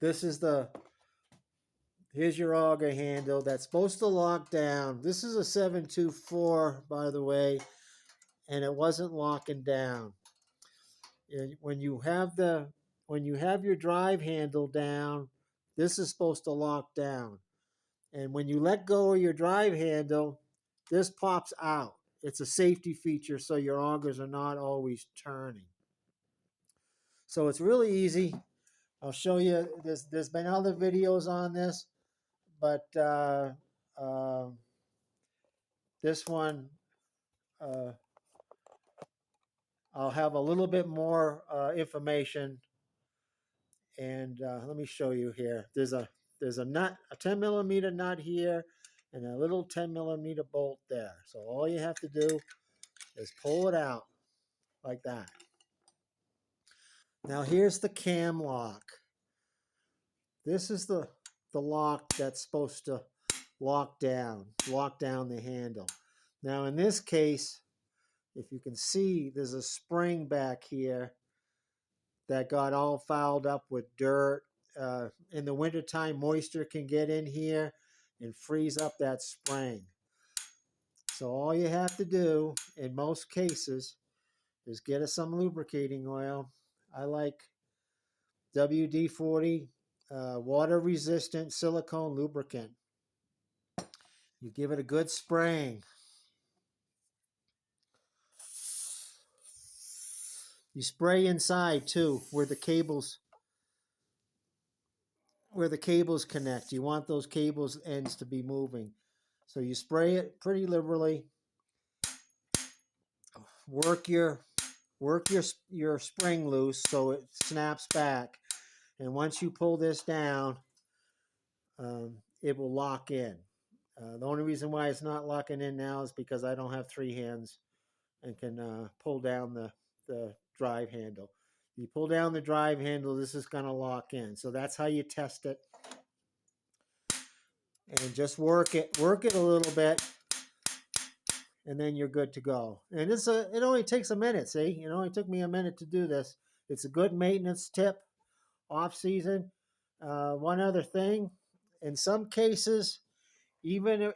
This is here's your auger handle that's supposed to lock down. This is a 724, by the way, and it wasn't locking down. When you have your drive handle down, this is supposed to lock down. And when you let go of your drive handle, this pops out. It's a safety feature so your augers are not always turning. So it's really easy. I'll show you. There's been other videos on this, but this one I'll have a little bit more information. And let me show you here. There's a nut, a 10 millimeter nut here, and a little 10 millimeter bolt there. So all you have to do is pull it out like that. Now here's the cam lock. This is the lock that's supposed to lock down the handle. Now in this case, if you can see, there's a spring back here that got all fouled up with dirt. In the wintertime, moisture can get in here and freeze up that spring. So all you have to do in most cases is get us some lubricating oil. I like WD-40 water resistant silicone lubricant. You give it a good spraying. You spray inside too, where the cables connect. You want those cables ends to be moving. So you spray it pretty liberally. Work your spring loose so it snaps back. And once you pull this down, it will lock in. The only reason why it's not locking in now is because I don't have 3 hands and can pull down the drive handle. You pull down the drive handle, this is going to lock in. So that's how you test it. And just work it a little bit, and then you're good to go. And it only takes a minute, see? It only took me a minute to do this. It's a good maintenance tip, off season. One other thing, in some cases, even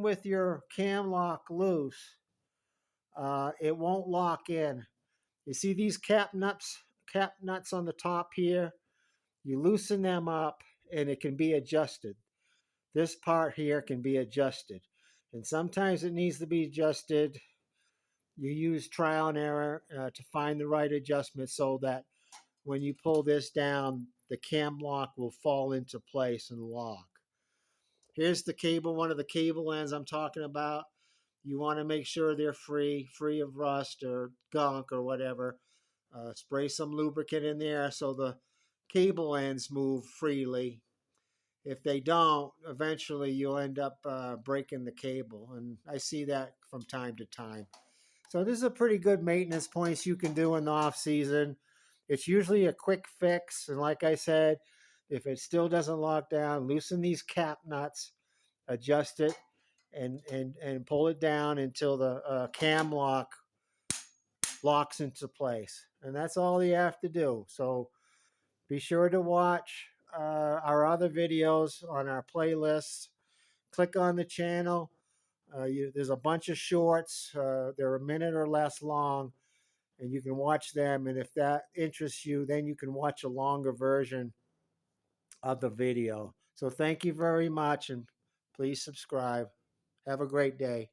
with your cam lock loose, it won't lock in. You see these cap nuts on the top here? You loosen them up, and it can be adjusted. This part here can be adjusted. And sometimes it needs to be adjusted. You use trial and error to find the right adjustment so that when you pull this down, the cam lock will fall into place and lock. Here's the cable, one of the cable ends I'm talking about. You want to make sure they're free of rust or gunk or whatever. Spray some lubricant in there so the cable ends move freely. If they don't, eventually you'll end up breaking the cable. And I see that from time to time. So this is a pretty good maintenance points you can do in the off season. It's usually a quick fix. And like I said, if it still doesn't lock down, loosen these cap nuts, adjust it, and pull it down until the cam lock locks into place. And that's all you have to do. So be sure to watch our other videos on our playlists. Click on the channel. There's a bunch of shorts. They're a minute or less long, and you can watch them. And if that interests you, then you can watch a longer version of the video. So thank you very much, and please subscribe. Have a great day.